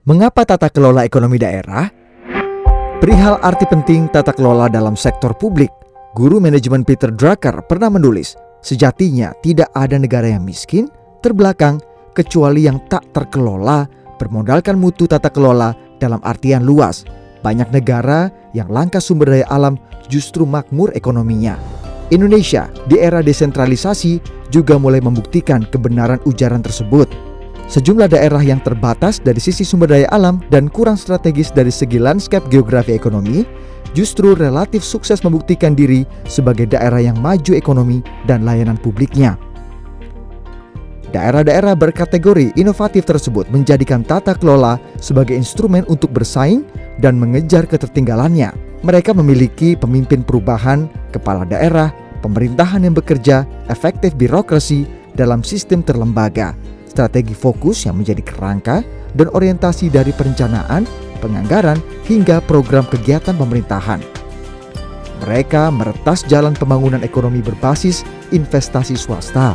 Mengapa tata kelola ekonomi daerah? Perihal arti penting tata kelola dalam sektor publik, guru manajemen Peter Drucker pernah menulis, sejatinya tidak ada negara yang miskin, terbelakang, kecuali yang tak terkelola, bermodalkan mutu tata kelola dalam artian luas. Banyak negara yang langka sumber daya alam justru makmur ekonominya. Indonesia di era desentralisasi juga mulai membuktikan kebenaran ujaran tersebut. Sejumlah daerah yang terbatas dari sisi sumber daya alam dan kurang strategis dari segi lanskap geografi ekonomi justru relatif sukses membuktikan diri sebagai daerah yang maju ekonomi dan layanan publiknya. Daerah-daerah berkategori inovatif tersebut menjadikan tata kelola sebagai instrumen untuk bersaing dan mengejar ketertinggalannya. Mereka memiliki pemimpin perubahan, kepala daerah, pemerintahan yang bekerja, efektif birokrasi dalam sistem terlembaga, strategi fokus yang menjadi kerangka dan orientasi dari perencanaan, penganggaran, hingga program kegiatan pemerintahan. Mereka meretas jalan pembangunan ekonomi berbasis investasi swasta.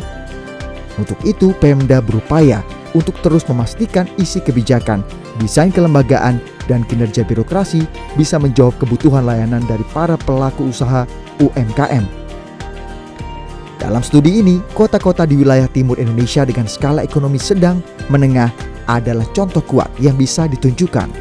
Untuk itu, Pemda berupaya untuk terus memastikan isi kebijakan, desain kelembagaan, dan kinerja birokrasi bisa menjawab kebutuhan layanan dari para pelaku usaha UMKM. Dalam studi ini, kota-kota di wilayah timur Indonesia dengan skala ekonomi sedang menengah adalah contoh kuat yang bisa ditunjukkan.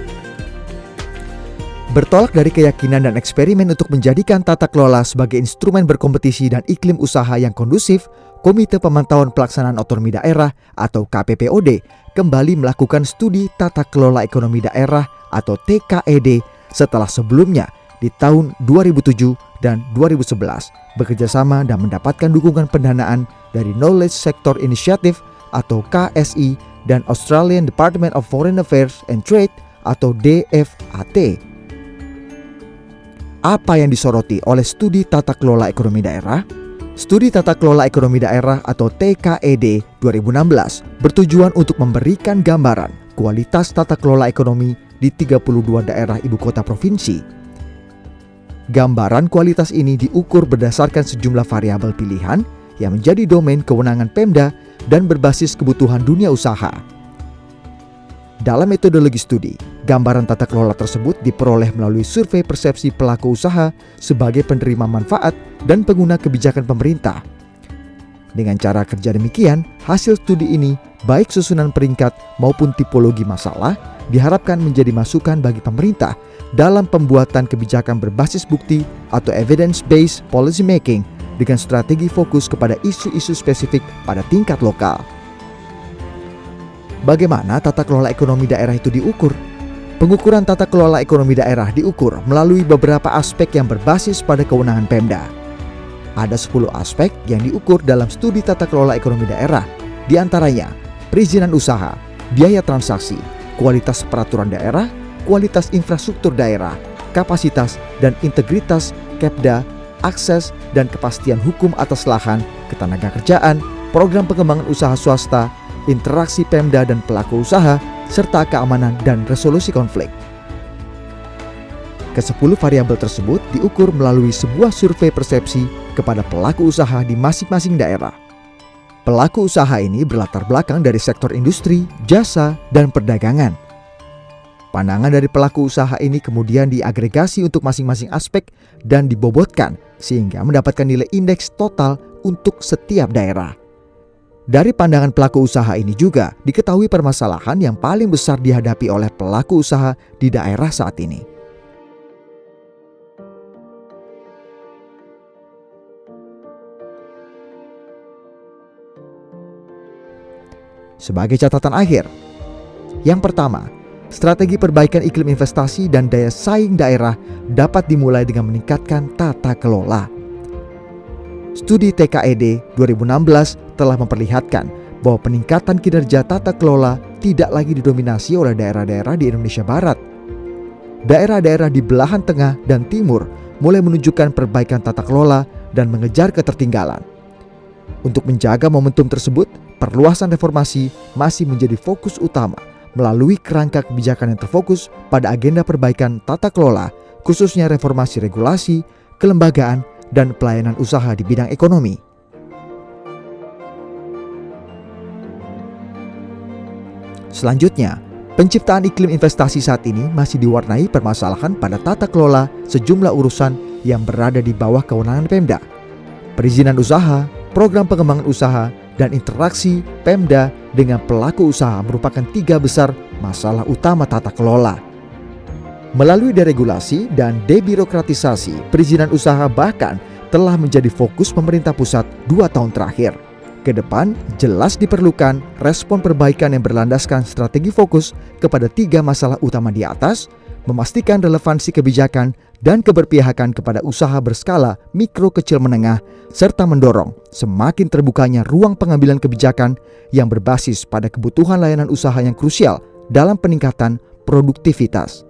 Bertolak dari keyakinan dan eksperimen untuk menjadikan tata kelola sebagai instrumen berkompetisi dan iklim usaha yang kondusif, Komite Pemantauan Pelaksanaan Otonomi Daerah atau KPPOD kembali melakukan studi tata kelola ekonomi daerah atau TKED setelah sebelumnya di tahun 2007 dan 2011 bekerjasama dan mendapatkan dukungan pendanaan dari Knowledge Sector Initiative atau KSI dan Australian Department of Foreign Affairs and Trade atau DFAT. Apa yang disoroti oleh studi tata kelola ekonomi daerah? Studi Tata Kelola Ekonomi Daerah atau TKED 2016 bertujuan untuk memberikan gambaran kualitas tata kelola ekonomi di 32 daerah ibu kota provinsi. Gambaran kualitas ini diukur berdasarkan sejumlah variabel pilihan yang menjadi domain kewenangan Pemda dan berbasis kebutuhan dunia usaha. Dalam metodologi studi, gambaran tata kelola tersebut diperoleh melalui survei persepsi pelaku usaha sebagai penerima manfaat dan pengguna kebijakan pemerintah. Dengan cara kerja demikian, hasil studi ini, baik susunan peringkat maupun tipologi masalah, diharapkan menjadi masukan bagi pemerintah dalam pembuatan kebijakan berbasis bukti atau evidence-based policy making dengan strategi fokus kepada isu-isu spesifik pada tingkat lokal. Bagaimana tata kelola ekonomi daerah itu diukur? Pengukuran tata kelola ekonomi daerah diukur melalui beberapa aspek yang berbasis pada kewenangan Pemda. Ada 10 aspek yang diukur dalam studi tata kelola ekonomi daerah, di antaranya perizinan usaha, biaya transaksi, kualitas peraturan daerah, kualitas infrastruktur daerah, kapasitas dan integritas Kepda, akses dan kepastian hukum atas lahan, ketenagakerjaan, program pengembangan usaha swasta, interaksi Pemda dan pelaku usaha, serta keamanan dan resolusi konflik. Ke-10 variabel tersebut diukur melalui sebuah survei persepsi kepada pelaku usaha di masing-masing daerah. Pelaku usaha ini berlatar belakang dari sektor industri, jasa, dan perdagangan. Pandangan dari pelaku usaha ini kemudian diagregasi untuk masing-masing aspek dan dibobotkan sehingga mendapatkan nilai indeks total untuk setiap daerah. Dari pandangan pelaku usaha ini juga diketahui permasalahan yang paling besar dihadapi oleh pelaku usaha di daerah saat ini. Sebagai catatan akhir, yang pertama, strategi perbaikan iklim investasi dan daya saing daerah dapat dimulai dengan meningkatkan tata kelola. Studi TKED 2016 telah memperlihatkan bahwa peningkatan kinerja tata kelola tidak lagi didominasi oleh daerah-daerah di Indonesia Barat. Daerah-daerah di belahan tengah dan timur mulai menunjukkan perbaikan tata kelola dan mengejar ketertinggalan. Untuk menjaga momentum tersebut, perluasan reformasi masih menjadi fokus utama melalui kerangka kebijakan yang terfokus pada agenda perbaikan tata kelola, khususnya reformasi regulasi, kelembagaan, dan pelayanan usaha di bidang ekonomi. Selanjutnya, Penciptaan iklim investasi saat ini masih diwarnai permasalahan pada tata kelola sejumlah urusan yang berada di bawah kewenangan Pemda. Perizinan usaha, program pengembangan usaha, dan interaksi Pemda dengan pelaku usaha merupakan 3 besar masalah utama tata kelola. Melalui deregulasi dan debirokratisasi, perizinan usaha bahkan telah menjadi fokus pemerintah pusat 2 tahun terakhir. Ke depan, jelas diperlukan respon perbaikan yang berlandaskan strategi fokus kepada 3 masalah utama di atas, memastikan relevansi kebijakan dan keberpihakan kepada usaha berskala mikro kecil menengah, serta mendorong semakin terbukanya ruang pengambilan kebijakan yang berbasis pada kebutuhan layanan usaha yang krusial dalam peningkatan produktivitas.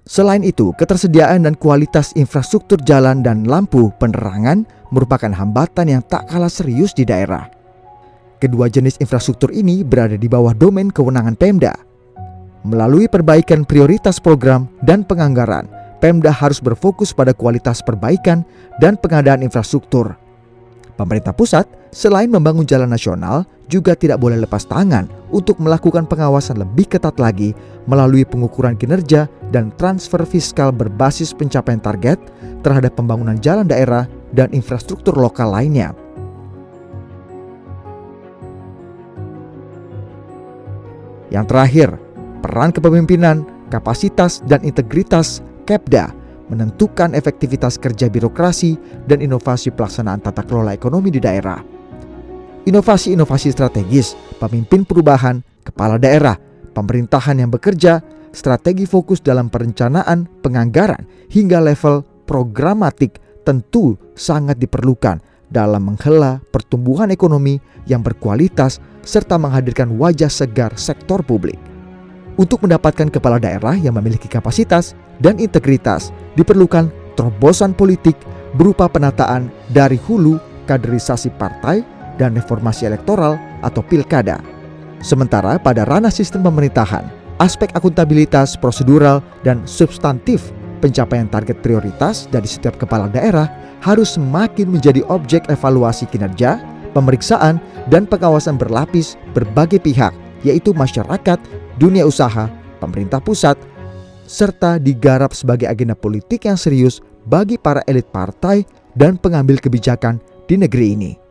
Selain itu, ketersediaan dan kualitas infrastruktur jalan dan lampu penerangan merupakan hambatan yang tak kalah serius di daerah. Kedua jenis infrastruktur ini berada di bawah domain kewenangan Pemda. Melalui perbaikan prioritas program dan penganggaran, Pemda harus berfokus pada kualitas perbaikan dan pengadaan infrastruktur. Pemerintah pusat, selain membangun jalan nasional, juga tidak boleh lepas tangan untuk melakukan pengawasan lebih ketat lagi melalui pengukuran kinerja dan transfer fiskal berbasis pencapaian target terhadap pembangunan jalan daerah dan infrastruktur lokal lainnya. Yang terakhir, peran kepemimpinan, kapasitas, dan integritas Kepda menentukan efektivitas kerja birokrasi dan inovasi pelaksanaan tata kelola ekonomi di daerah. Inovasi-inovasi strategis, pemimpin perubahan, kepala daerah, pemerintahan yang bekerja, strategi fokus dalam perencanaan, penganggaran, hingga level programatik tentu sangat diperlukan dalam menghela pertumbuhan ekonomi yang berkualitas serta menghadirkan wajah segar sektor publik. Untuk mendapatkan kepala daerah yang memiliki kapasitas dan integritas, diperlukan terobosan politik berupa penataan dari hulu, kaderisasi partai, dan reformasi elektoral atau pilkada. Sementara pada ranah sistem pemerintahan, aspek akuntabilitas, prosedural, dan substantif pencapaian target prioritas dari setiap kepala daerah harus semakin menjadi objek evaluasi kinerja, pemeriksaan, dan pengawasan berlapis berbagai pihak, yaitu masyarakat, dunia usaha, pemerintah pusat, serta digarap sebagai agenda politik yang serius bagi para elit partai dan pengambil kebijakan di negeri ini.